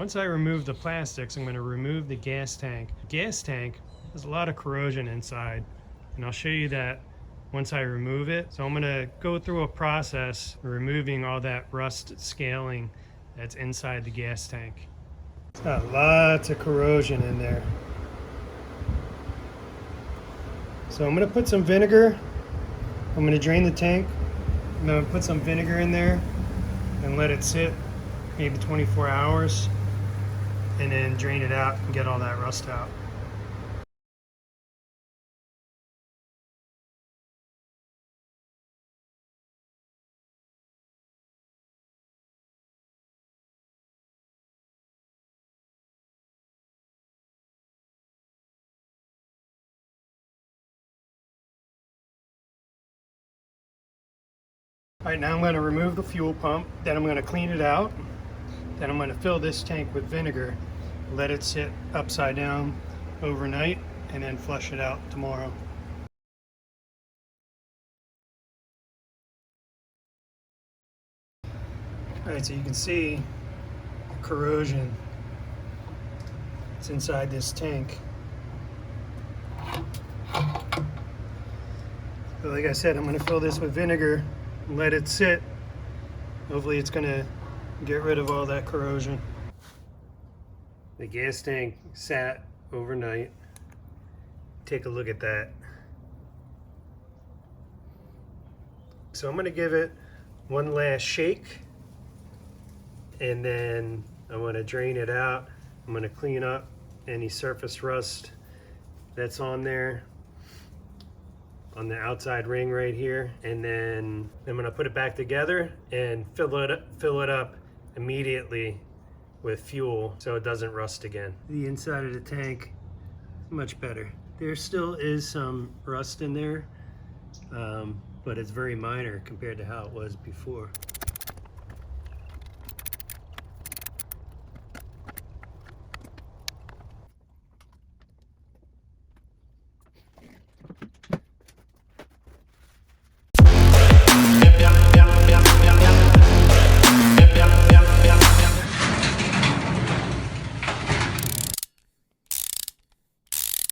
once I remove the plastics, I'm going to remove the gas tank. The gas tank has a lot of corrosion inside, and I'll show you that once I remove it. So I'm going to go through a process removing all that rust scaling that's inside the gas tank. It's got lots of corrosion in there. So I'm going to put some vinegar. I'm going to drain the tank. I'm going to put some vinegar in there and let it sit maybe 24 hours, and then drain it out and get all that rust out. All right, now I'm going to remove the fuel pump, then I'm going to clean it out, then I'm going to fill this tank with vinegar, let it sit upside down overnight, and then flush it out tomorrow. All right, so you can see the corrosion that's inside this tank. So like I said, I'm going to fill this with vinegar and let it sit. Hopefully it's going to get rid of all that corrosion. The gas tank sat overnight. Take a look at that. So I'm going to give it one last shake, and then I'm going to drain it out. I'm going to clean up any surface rust that's on there, on the outside ring right here, and then I'm going to put it back together and fill it up immediately with fuel so it doesn't rust again. The inside of the tank, much better. There still is some rust in there, but it's very minor compared to how it was before.